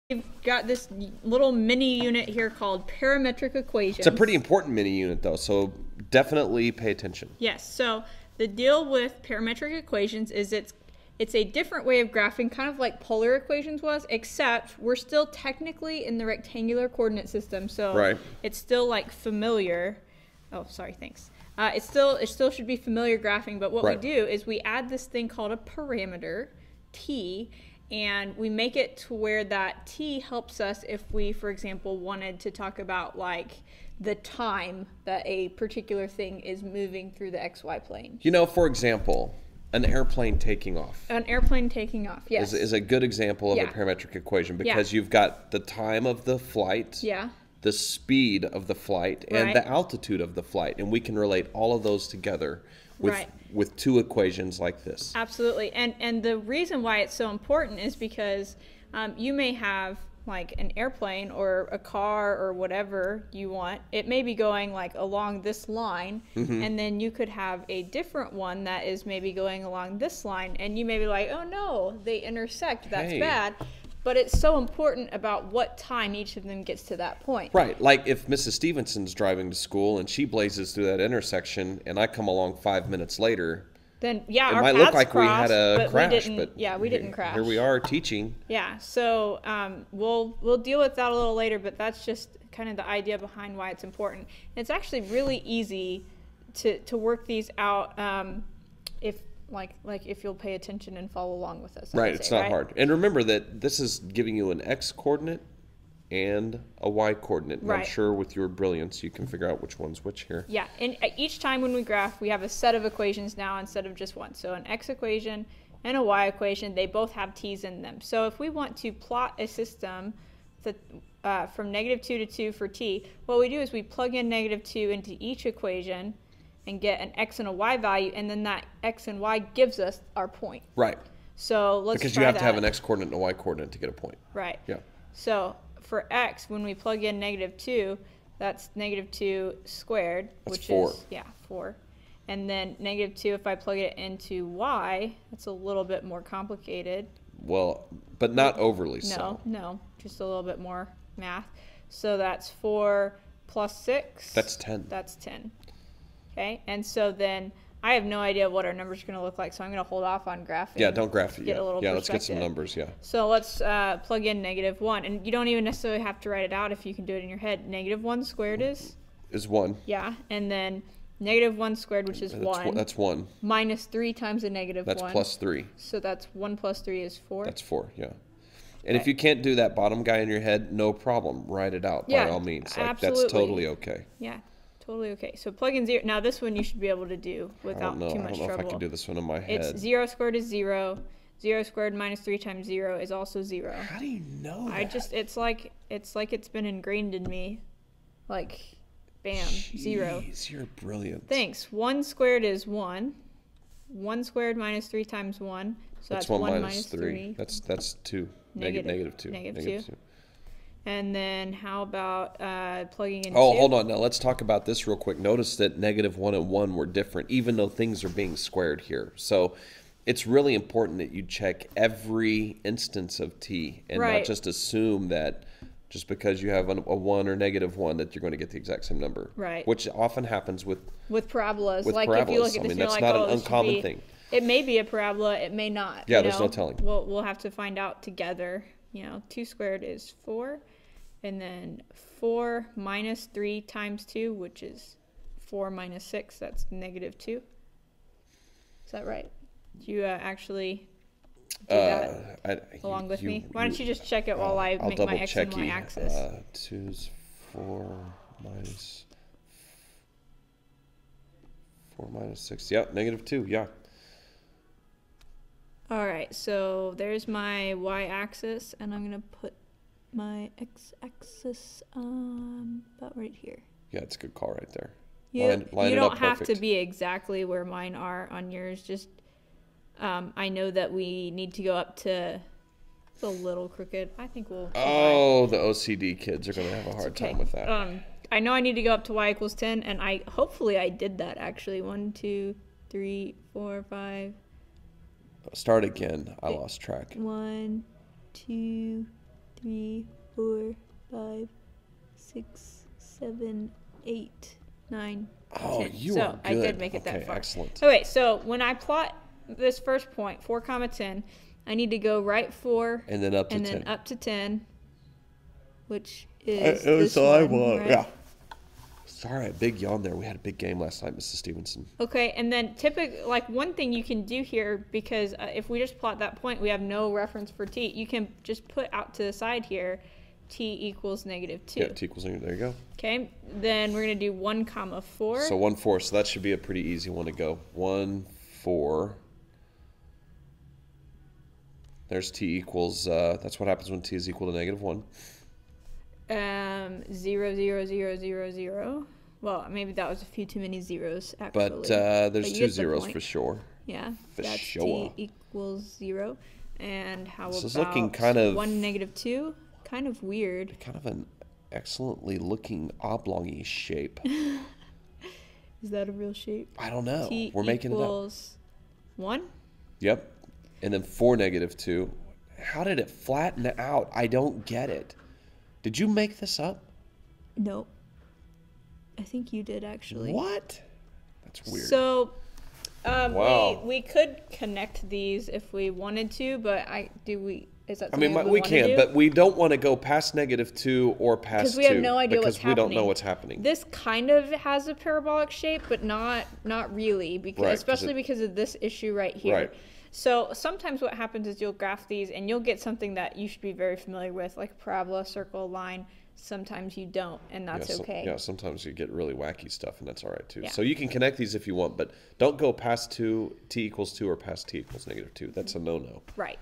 we've got this little mini unit here called parametric equations. It's a pretty important mini unit though, so definitely pay attention. Yes, so the deal with parametric equations is it's a different way of graphing, kind of like polar equations was, except we're still technically in the rectangular coordinate system, so it's still like familiar. Oh, sorry, thanks. It still should be familiar graphing, but what we do is we add this thing called a parameter, t, and we make it to where that t helps us if we, for example, wanted to talk about like the time that a particular thing is moving through the XY plane. You know, for example, an airplane taking off. An airplane taking off, yes. Is a good example of a parametric equation because you've got the time of the flight, the speed of the flight, and the altitude of the flight. And we can relate all of those together with two equations like this. Absolutely. And the reason why it's so important is because you may have like an airplane or a car or whatever you want. It may be going like along this line, and then you could have a different one that is maybe going along this line, and you may be like, oh no, they intersect, that's bad. But it's so important about what time each of them gets to that point. Right, like if Mrs. Stevenson's driving to school and she blazes through that intersection and I come along 5 minutes later, then it our might paths look like crossed, we had a crash, but we didn't crash. Here we are teaching. Yeah, so we'll deal with that a little later, but that's just kind of the idea behind why it's important. And it's actually really easy to work these out if if you'll pay attention and follow along with us. Right, it's not hard. And remember that this is giving you an X coordinate and a Y coordinate. And I'm sure with your brilliance you can figure out which one's which here. Yeah, and each time when we graph, we have a set of equations now instead of just one. So an X equation and a Y equation, they both have T's in them. So if we want to plot a system that, from -2 to 2 for T, what we do is we plug in -2 into each equation and get an X and a Y value, and then that X and Y gives us our point. Right. So let's because try you have that. to have an X coordinate and a Y coordinate to get a point. Right. Yeah. So for X, when we plug in -2, that's -2 squared, that's which 4. is 4. And then -2, if I plug it into Y, it's a little bit more complicated. Well, but not overly so. No, just a little bit more math. So that's 4 plus 6. That's 10. That's 10. Okay, and so then I have no idea what our numbers are going to look like, so I'm going to hold off on graphing. Yeah, don't graph it yet. Yeah, let's get some numbers, So let's plug in -1, and you don't even necessarily have to write it out if you can do it in your head. -1 squared is? Is 1. Yeah, and then -1 squared, which is 1. That's 1. Minus 3 times a -1. That's plus 3. So that's 1 plus 3 is 4. That's 4, yeah. And if you can't do that bottom guy in your head, no problem. Write it out by all means. Absolutely. That's totally okay. Yeah. Totally okay. So plug in 0. Now this one you should be able to do without too much trouble. I don't know if I can do this one in my head. It's 0 squared is 0. 0 squared minus 3 times 0 is also 0. How do you know that? It's like it's been ingrained in me. Like, bam, 0. You're brilliant. Thanks. 1 squared is 1. 1 squared minus 3 times 1. So that's 1 minus 3. That's 2. Negative 2. Negative 2. And then how about plugging in 2? Hold on. Now let's talk about this real quick. Notice that -1 and 1 were different, even though things are being squared here. So it's really important that you check every instance of T and not just assume that just because you have a 1 or -1 that you're going to get the exact same number. Right. Which often happens with parabolas. If you look at this, that's not an uncommon thing. It may be a parabola. It may not. Yeah, there's no telling. We'll have to find out together. 2 squared is 4. And then 4 minus 3 times 2, which is 4 minus 6, that's -2. Is that right? Do you actually do that along with me? Why don't you just check it while I make my X and Y axis? 2's 4 minus 6. Yep, -2, yeah. All right, so there's my Y axis, and I'm going to put my X-axis about right here. Yeah, it's a good call right there. You don't have to be exactly where mine are on yours. Just I know that we need to go up to it's a little crooked. I think we'll. The OCD kids are going to have a hard time with that. I know I need to go up to Y equals 10, and hopefully I did that actually. 1, 2, 3, 4, 5. Start again. I lost track. 1, 2. 3, 4, 5, 6, 7, 8, 9, 10. Oh, you so are good. I did make it that far. Excellent. Okay, so when I plot this first point, 4, 10, I need to go right 4 and then up to and 10. then up to 10, which is this all I one, want. right? Yeah. Sorry, big yawn there. We had a big game last night, Mrs. Stevenson. Okay, and then typically, like one thing you can do here, because if we just plot that point, we have no reference for t. You can just put out to the side here, t equals -2. Yeah, t equals negative. There you go. Okay, then we're gonna do 1, 4. So 1, 4. So that should be a pretty easy one to go. 1, 4. There's t equals. That's what happens when t is equal to -1. 0, 0, 0, 0, 0. Well, maybe that was a few too many zeros, actually. But there's 2 zeros for sure. Yeah, for that's sure. t equals 0. And how this about is looking kind of 1, -2? Kind of weird. Kind of an excellently looking oblong-y shape. Is that a real shape? I don't know. T We're making it up. equals 1? Yep. And then 4, -2. How did it flatten out? I don't get it. Did you make this up? Nope. I think you did, actually. What? That's weird. So, wow. we could connect these if we wanted to, but is that something we can, but we don't want to go past -2 or past 2. Because we have no idea what's happening. Because we don't know what's happening. This kind of has a parabolic shape, but not really, because right, especially because of this issue right here. Right. So sometimes what happens is you'll graph these and you'll get something that you should be very familiar with, like parabola, circle, line. Sometimes you don't, and that's okay. Yeah, sometimes you get really wacky stuff, and that's all right too. Yeah. So you can connect these if you want, but don't go past t equals 2 or past t equals -2. That's a no-no. Right.